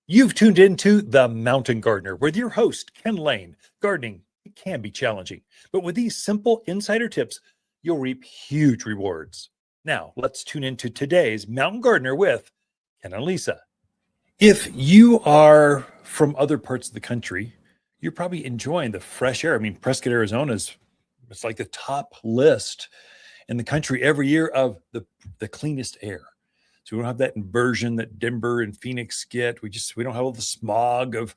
You've tuned into The Mountain Gardener with your host, Ken Lain. Gardening it can be challenging, but with these simple insider tips, you'll reap huge rewards. Now, let's tune into today's Mountain Gardener with Ken and Lisa. If you are from other parts of the country, you're probably enjoying the fresh air. I mean, Prescott, Arizona it's like the top list in the country every year of the cleanest air. So we don't have that inversion that Denver and Phoenix get. We don't have all the smog of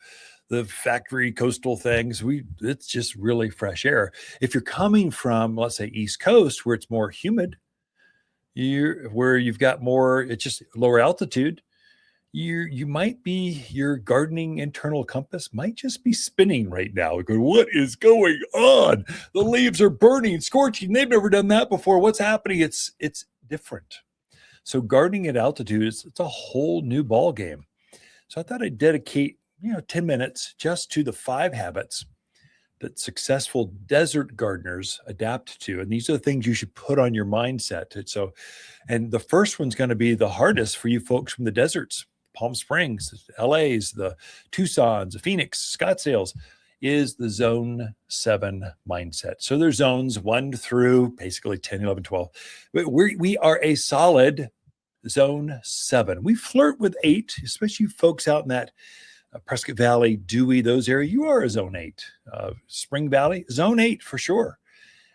the factory coastal things. It's just really fresh air. If you're coming from, let's say, East Coast, where it's more humid, where you've got more, it's just lower altitude, you might be, your gardening internal compass might just be spinning right now. Going, what is going on? The leaves are burning, scorching. They've never done that before. What's happening? It's different. So gardening at altitude it's a whole new ball game. So I thought I'd dedicate 10 minutes just to the 5 habits that successful desert gardeners adapt to. And these are the things you should put on your mindset. And the first one's going to be the hardest for you folks from the deserts, Palm Springs, LA's, the Tucson's, the Phoenix, Scottsdale's, is the zone 7 mindset. So there's zones 1 through basically 10, 11, 12. But we are a solid zone 7. We flirt with 8, especially folks out in that Prescott Valley, Dewey, those areas. You are a zone 8. Spring Valley, zone 8 for sure.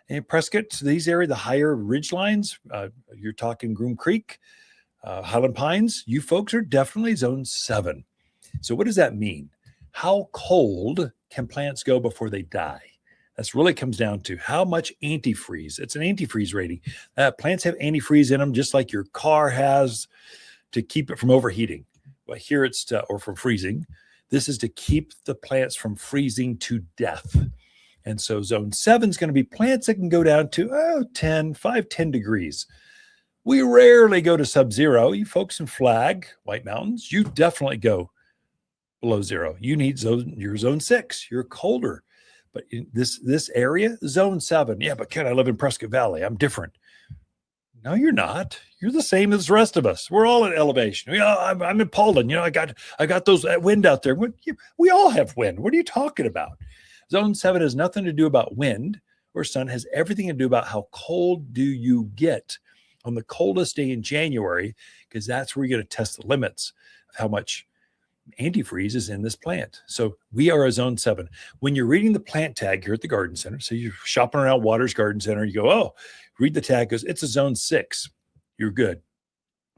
And Prescott, these areas, the higher ridge lines, you're talking Groom Creek, Highland Pines, you folks are definitely zone 7. So what does that mean? How cold can plants go before they die? That's really comes down to how much antifreeze. It's an antifreeze rating. Plants have antifreeze in them, just like your car has, to keep it from overheating. Well, here it's or from freezing. This is to keep the plants from freezing to death. And so zone 7 is going to be plants that can go down to 10 degrees. We rarely go to sub-zero. You folks in Flag, White Mountains, you definitely go below 0. You need your zone 6. You're colder. But in this area, zone 7. Yeah, but Ken, I live in Prescott Valley. I'm different. No, you're not. You're the same as the rest of us. We're all at elevation. I'm in Poland. I got those wind out there. We all have wind. What are you talking about? Zone 7 has nothing to do about wind or sun. It has everything to do about how cold do you get on the coldest day in January, because that's where you're going to test the limits of how much antifreeze is in this plant. So we are a zone 7. When you're reading the plant tag here at the garden center, so you're shopping around Waters Garden Center, you go, read the tag, goes, it's a zone 6. You're good.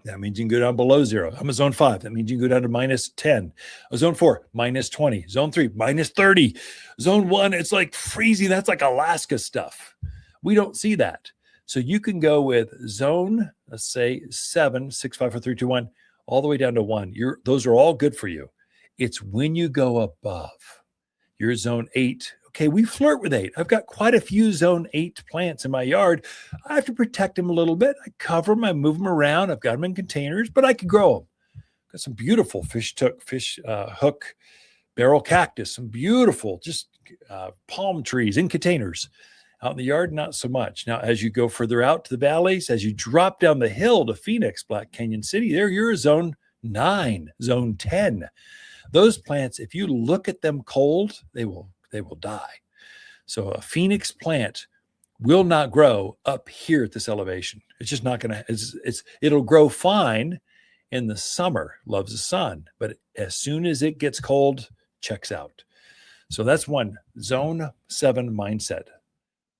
That means you can go down below 0. I'm a zone 5. That means you can go down to minus 10. A zone 4, minus 20. Zone 3, minus 30. Zone 1, it's like freezing. That's like Alaska stuff. We don't see that. So you can go with zone, let's say 7, 6, 5, 4, 3, 2, 1, all the way down to 1. Those are all good for you. It's when you go above your zone 8. Okay, we flirt with 8. I've got quite a few zone 8 plants in my yard. I have to protect them a little bit. I cover them, I move them around. I've got them in containers, but I can grow them. Got some beautiful fish hook barrel cactus, some beautiful palm trees in containers. Out in the yard, not so much. Now, as you go further out to the valleys, as you drop down the hill to Phoenix, Black Canyon City, there you're zone 9, zone 10. Those plants, if you look at them cold, they will die. So a Phoenix plant will not grow up here at this elevation. It's just not going to, it'll grow fine in the summer, loves the sun, but as soon as it gets cold, checks out. So that's one, zone 7 mindset.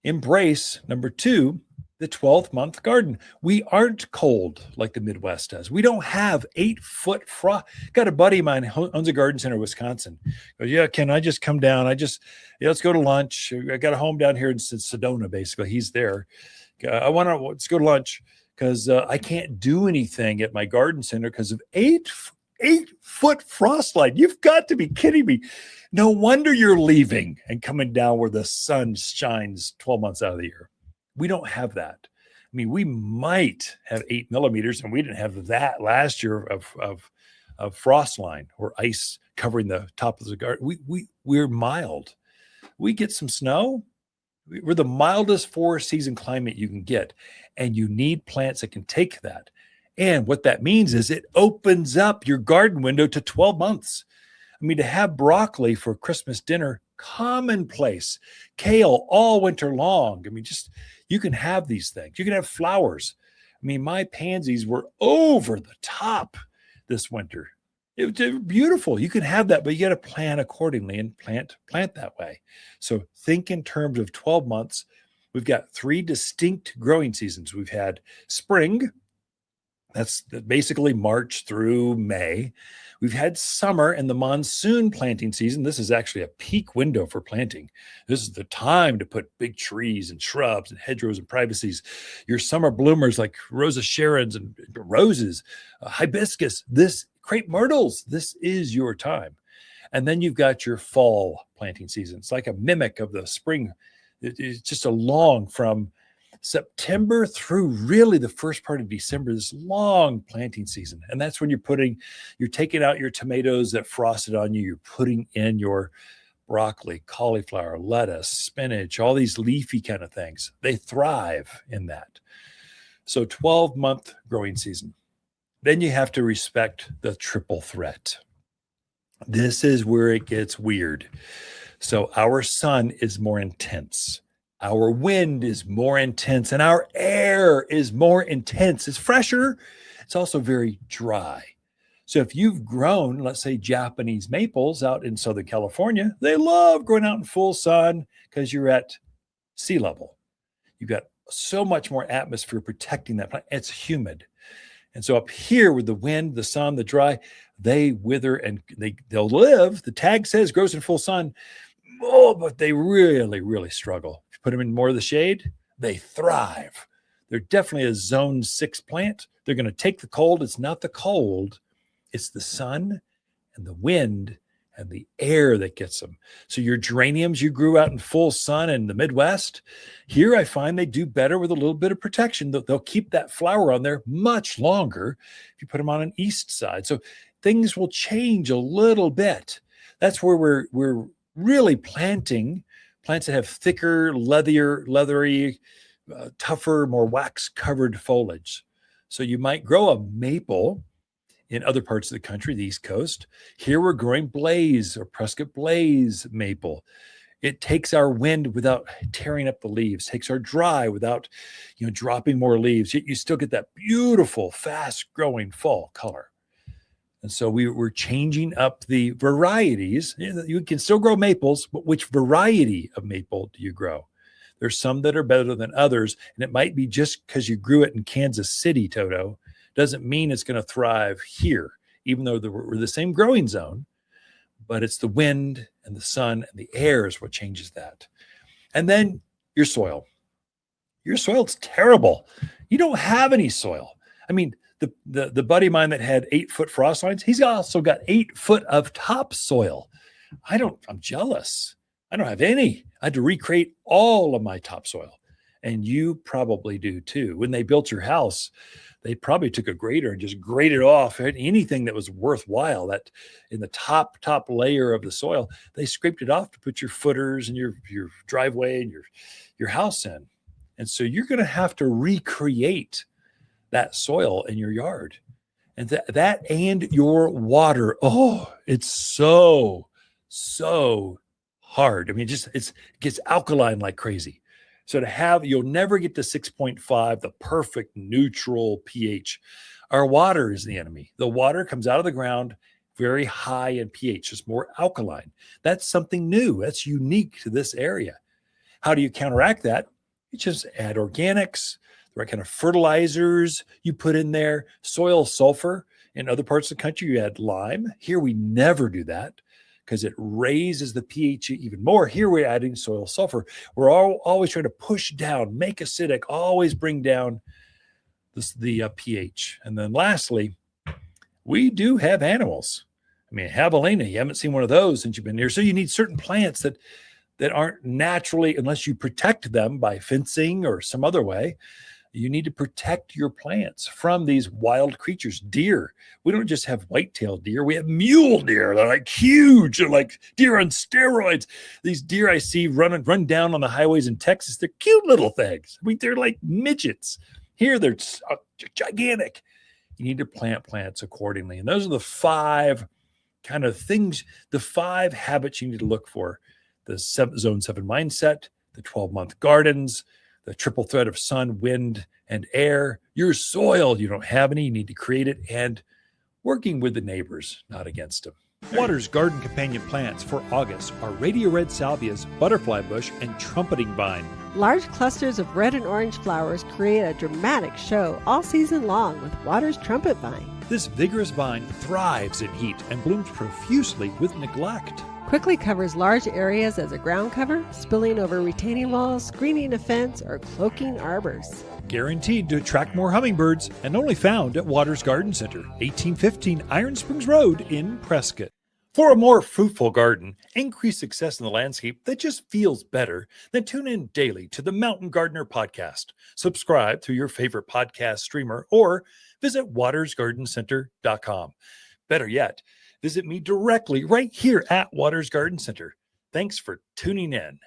Embrace, number 2, the 12th month garden. We aren't cold like the Midwest does. We don't have 8-foot frost. Got a buddy of mine who owns a garden center in Wisconsin. Goes, yeah, Ken, I just come down. Let's go to lunch. I got a home down here in Sedona, basically. He's there. Let's go to lunch because I can't do anything at my garden center because of 8-foot frost line. You've got to be kidding me. No wonder you're leaving and coming down where the sun shines 12 months out of the year. We don't have that. I mean, we might have 8 millimeters, and we didn't have that last year of frost line or ice covering the top of the garden. We're mild. We get some snow. We're the mildest 4-season climate you can get, and you need plants that can take that. And what that means is it opens up your garden window to 12 months. I mean, to have broccoli for Christmas dinner, commonplace. Kale all winter long. I mean, just you can have these things. You can have flowers. I mean, my pansies were over the top this winter. It was beautiful. You can have that, but you got to plan accordingly and plant that way. So think in terms of 12 months. We've got 3 distinct growing seasons. We've had spring. That's basically March through May. We've had summer and the monsoon planting season. This is actually a peak window for planting. This is the time to put big trees and shrubs and hedgerows and privacies. Your summer bloomers like Rosa Sharons and roses, hibiscus, crepe myrtles. This is your time. And then you've got your fall planting season. It's like a mimic of the spring. It's just a long from September through really the first part of December, this long planting season. And that's when you're taking out your tomatoes that frosted on you. You're putting in your broccoli, cauliflower, lettuce, spinach, all these leafy kind of things. They thrive in that. So 12-month growing season. Then you have to respect the triple threat. This is where it gets weird. So our sun is more intense. Our wind is more intense and our air is more intense. It's fresher. It's also very dry. So if you've grown, let's say Japanese maples out in Southern California, they love growing out in full sun because you're at sea level. You've got so much more atmosphere protecting that plant. It's humid. And so up here with the wind, the sun, the dry, they wither and they'll live. The tag says grows in full sun. Oh, but they really, really struggle. If you put them in more of the shade, they thrive. They're definitely a zone 6 plant. They're going to take the cold. It's not the cold. It's the sun and the wind and the air that gets them. So your geraniums you grew out in full sun in the Midwest, here I find they do better with a little bit of protection. They'll keep that flower on there much longer if you put them on an east side. So things will change a little bit. That's where we're really planting plants that have thicker, leathery, tougher, more wax-covered foliage. So you might grow a maple in other parts of the country, the East Coast. Here we're growing Blaze or Prescott Blaze maple. It takes our wind without tearing up the leaves, takes our dry without dropping more leaves. Yet you still get that beautiful, fast-growing fall color. And so we're changing up the varieties. You can still grow maples, but which variety of maple do you grow? There's some that are better than others, and it might be just because you grew it in Kansas City, Toto, doesn't mean it's going to thrive here, even though we're the same growing zone, but it's the wind and the sun and the air is what changes that. And then your soil. Your soil's terrible. You don't have any soil. I mean, the buddy of mine that had 8-foot frost lines, he's also got 8 foot of topsoil. I'm jealous. I don't have any. I had to recreate all of my topsoil. And you probably do too. When they built your house, they probably took a grater and just graded off anything that was worthwhile. That in the top layer of the soil, they scraped it off to put your footers and your driveway and your house in. And so you're going to have to recreate that soil in your yard. And that and your water. Oh, it's so hard. I mean, it gets alkaline like crazy. So you'll never get to 6.5, the perfect neutral pH. Our water is the enemy. The water comes out of the ground very high in pH, just more alkaline. That's something new. That's unique to this area. How do you counteract that? You just add organics, the right kind of fertilizers you put in there, soil sulfur. In other parts of the country, you add lime. Here, we never do that because it raises the pH even more. Here, we're adding soil sulfur. We're always trying to push down, make acidic, always bring down the pH. And then lastly, we do have animals. I mean, javelina, you haven't seen one of those since you've been here. So you need certain plants that aren't naturally, unless you protect them by fencing or some other way, you need to protect your plants from these wild creatures. Deer. We don't just have white-tailed deer. We have mule deer. They're like huge. They're like deer on steroids. These deer I see run down on the highways in Texas. They're cute little things. I mean, they're like midgets. Here, they're gigantic. you need to plant plants accordingly. And those are the 5 kind of things, the 5 habits you need to look for: the zone 7 mindset, the 12-month gardens, the triple threat of sun, wind, and air, your soil, you don't have any, you need to create it, and working with the neighbors, not against them. Water's garden companion plants for August are radio red salvias, butterfly bush, and trumpeting vine. Large clusters of red and orange flowers create a dramatic show all season long with Water's trumpet vine. This vigorous vine thrives in heat and blooms profusely with neglect. Quickly covers large areas as a ground cover, spilling over retaining walls, screening a fence, or cloaking arbors. Guaranteed to attract more hummingbirds, and only found at Water's Garden Center, 1815 Iron Springs Road in Prescott. For a more fruitful garden, increased success in the landscape that just feels better, then tune in daily to the Mountain Gardener podcast. Subscribe through your favorite podcast streamer or visit watersgardencenter.com. Better yet, visit me directly right here at Water's Garden Center. Thanks for tuning in.